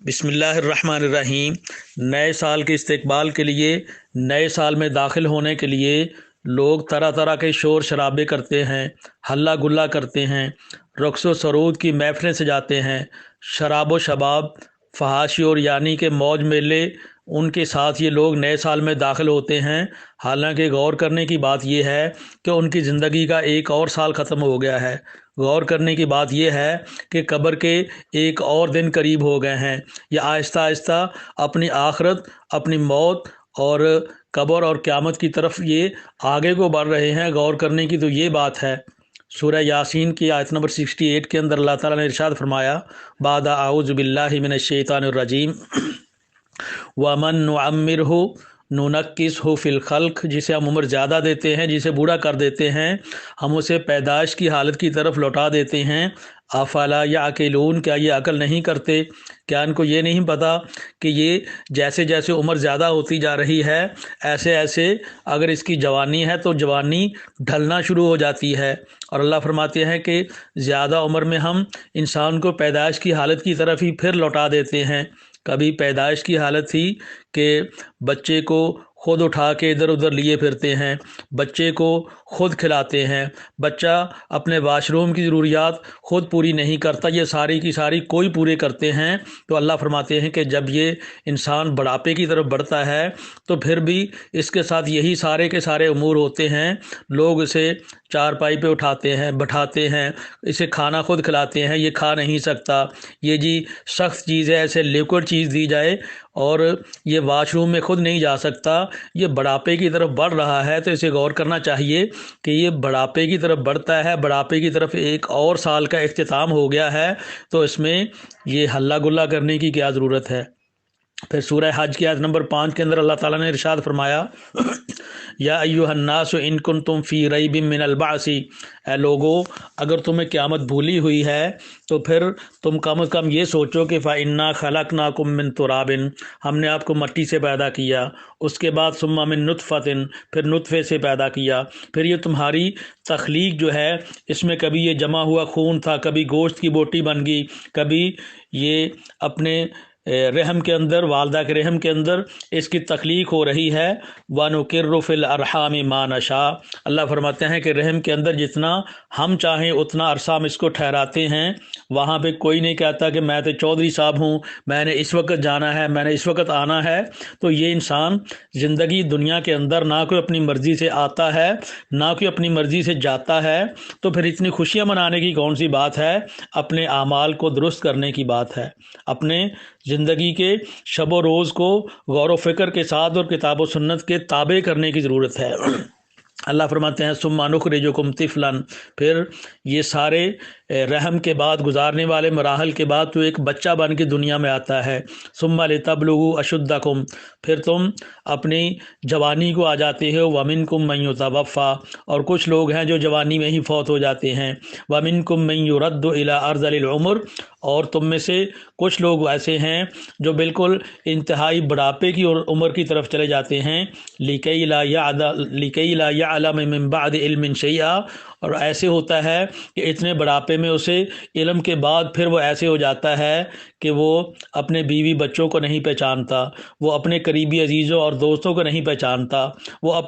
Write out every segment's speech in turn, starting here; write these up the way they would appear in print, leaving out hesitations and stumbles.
بسم اللہ الرحمن الرحیم۔ نئے سال کے استقبال کے لیے، نئے سال میں داخل ہونے کے لیے لوگ طرح طرح کے شور شرابے کرتے ہیں، ہلہ گلا کرتے ہیں، رقص و سرود کی محفلیں سجاتے ہیں، شراب و شباب، فحاشی اور یعنی کہ موج میلے، ان کے ساتھ یہ لوگ نئے سال میں داخل ہوتے ہیں۔ حالانکہ غور کرنے کی بات یہ ہے کہ ان کی زندگی کا ایک اور سال ختم ہو گیا ہے۔ غور کرنے کی بات یہ ہے کہ قبر کے ایک اور دن قریب ہو گئے ہیں۔ یہ آہستہ آہستہ اپنی آخرت، اپنی موت اور قبر اور قیامت کی طرف یہ آگے کو بڑھ رہے ہیں۔ غور کرنے کی تو یہ بات ہے۔ سورہ یاسین کی آیت نمبر 68 کے اندر اللہ تعالیٰ نے ارشاد فرمایا، بعد اعوذ باللہ من الشیطان الرجیم، وَمَن نُعَمِّرْهُ نُنَكِّسْهُ فِي الْخَلْقِ، جسے ہم عمر زیادہ دیتے ہیں، جسے بوڑھا کر دیتے ہیں، ہم اسے پیدائش کی حالت کی طرف لوٹا دیتے ہیں۔ افلا یعقلون، کیا یہ عقل نہیں کرتے؟ کیا ان کو یہ نہیں پتہ کہ یہ جیسے جیسے عمر زیادہ ہوتی جا رہی ہے، ایسے ایسے اگر اس کی جوانی ہے تو جوانی ڈھلنا شروع ہو جاتی ہے۔ اور اللہ فرماتے ہیں کہ زیادہ عمر میں ہم انسان کو پیدائش کی حالت کی طرف ہی پھر لوٹا دیتے ہیں۔ کبھی پیدائش کی حالت تھی کہ بچے کو خود اٹھا کے ادھر ادھر لیے پھرتے ہیں، بچے کو خود کھلاتے ہیں، بچہ اپنے واش روم کی ضروریات خود پوری نہیں کرتا، یہ ساری کی ساری کوئی پورے کرتے ہیں۔ تو اللہ فرماتے ہیں کہ جب یہ انسان بڑھاپے کی طرف بڑھتا ہے تو پھر بھی اس کے ساتھ یہی سارے کے سارے امور ہوتے ہیں۔ لوگ اسے چارپائی پہ اٹھاتے ہیں، بٹھاتے ہیں، اسے کھانا خود کھلاتے ہیں، یہ کھا نہیں سکتا، یہ جی سخت چیز ہے، ایسے لیکوڈ چیز دی جائے اور یہ واش روم میں خود نہیں جا سکتا۔ یہ بڑھاپے کی طرف بڑھ رہا ہے تو اسے غور کرنا چاہیے کہ یہ بڑھاپے کی طرف بڑھتا ہے، بڑھاپے کی طرف ایک اور سال کا اختتام ہو گیا ہے، تو اس میں یہ ہلہ گلا کرنے کی کیا ضرورت ہے؟ پھر سورہ حج کی آیت نمبر 5 کے اندر اللہ تعالیٰ نے ارشاد فرمایا، یا ایھا الناس ان کنتم فی ریب من البعث، اے لوگو اگر تمہیں قیامت بھولی ہوئی ہے تو پھر تم کم از کم یہ سوچو کہ فإنا خلقناکم من تراب، ہم نے آپ کو مٹی سے پیدا کیا، اس کے بعد ثم من نطفۃ، پھر نطفے سے پیدا کیا۔ پھر یہ تمہاری تخلیق جو ہے، اس میں کبھی یہ جمع ہوا خون تھا، کبھی گوشت کی بوٹی بن گئی، کبھی یہ اپنے رحم کے اندر، والدہ کے رحم کے اندر اس کی تخلیق ہو رہی ہے۔ وَنُقِرُّ فِي الْأَرْحَامِ مَا نَشَاءُ، اللہ فرماتے ہیں کہ رحم کے اندر جتنا ہم چاہیں اتنا عرصہ ہم اس کو ٹھہراتے ہیں۔ وہاں پہ کوئی نہیں کہتا کہ میں تو چودھری صاحب ہوں، میں نے اس وقت جانا ہے، میں نے اس وقت آنا ہے۔ تو یہ انسان زندگی دنیا کے اندر نہ کوئی اپنی مرضی سے آتا ہے، نہ کوئی اپنی مرضی سے جاتا ہے، تو پھر اتنی خوشیاں منانے کی کون سی بات ہے؟ اپنے اعمال کو درست کرنے کی بات ہے، اپنے زندگی کے شب و روز کو غور و فکر کے ساتھ اور کتاب و سنت کے تابع کرنے کی ضرورت ہے۔ اللہ فرماتے ہیں ثم نخرجکم طفلا، پھر یہ سارے رحم کے بعد گزارنے والے مراحل کے بعد تو ایک بچہ بن کے دنیا میں آتا ہے۔ ثم لتبلغوا اشدکم، پھر تم اپنی جوانی کو آ جاتے ہو۔ ومنکم من یتوفی، اور کچھ لوگ ہیں جو جوانی میں ہی فوت ہو جاتے ہیں۔ ومنکم من یرد الی ارذل العمر، اور تم میں سے کچھ لوگ ایسے ہیں جو بالکل انتہائی بڑھاپے کی عمر کی طرف چلے جاتے ہیں۔ لکی لا یعلم من بعد علم شیئا، اور ایسے ہوتا ہے کہ اتنے بڑھاپے میں اسے علم کے بعد پھر وہ ایسے ہو جاتا ہے کہ وہ اپنے بیوی بچوں کو نہیں پہچانتا، وہ اپنے قریبی عزیزوں اور دوستوں کو نہیں پہچانتا، وہ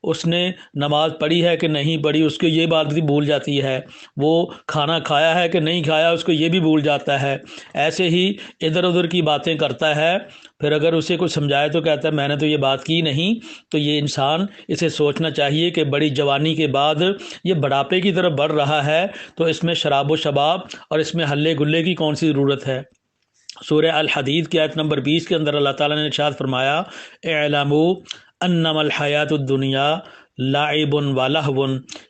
اس نے نماز پڑھی ہے کہ نہیں پڑھی اس کو یہ بات بھی بھول جاتی ہے، وہ کھانا کھایا ہے کہ نہیں کھایا اس کو یہ بھی بھول جاتا ہے۔ ایسے ہی ادھر ادھر کی باتیں کرتا ہے، پھر اگر اسے کچھ سمجھائے تو کہتا ہے میں نے تو یہ بات کی نہیں۔ تو یہ انسان اسے سوچنا چاہیے کہ بڑی جوانی کے بعد یہ بڑھاپے کی طرف بڑھ رہا ہے، تو اس میں شراب و شباب اور اس میں ہلے گلے کی کون سی ضرورت ہے؟ سورہ الحدید کی آیت نمبر 20 کے اندر اللہ تعالیٰ نے ارشاد فرمایا، اعلموا انما الحیات الدنیا لعب ولہو،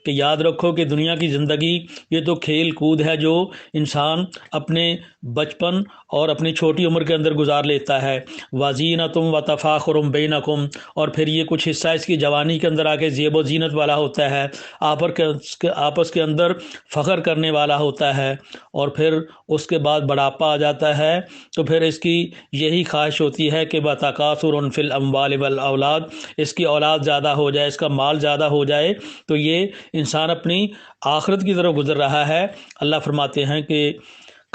کہ یاد رکھو کہ دنیا کی زندگی یہ تو کھیل کود ہے جو انسان اپنے بچپن اور اپنی چھوٹی عمر کے اندر گزار لیتا ہے۔ وزینۃ وتفاخر بینکم، اور پھر یہ کچھ حصہ اس کی جوانی کے اندر آ کے زیب و زینت والا ہوتا ہے، آپس کے اندر فخر کرنے والا ہوتا ہے، اور پھر اس کے بعد بڑھاپا آ جاتا ہے تو پھر اس کی یہی خواہش ہوتی ہے کہ بتکاثر فی الاموال والاولاد، اس کی اولاد زیادہ ہو جائے، اس کا مال زیادہ ہو جائے، تو یہ انسان اپنی آخرت کی طرف گزر رہا ہے۔ اللہ فرماتے ہیں کہ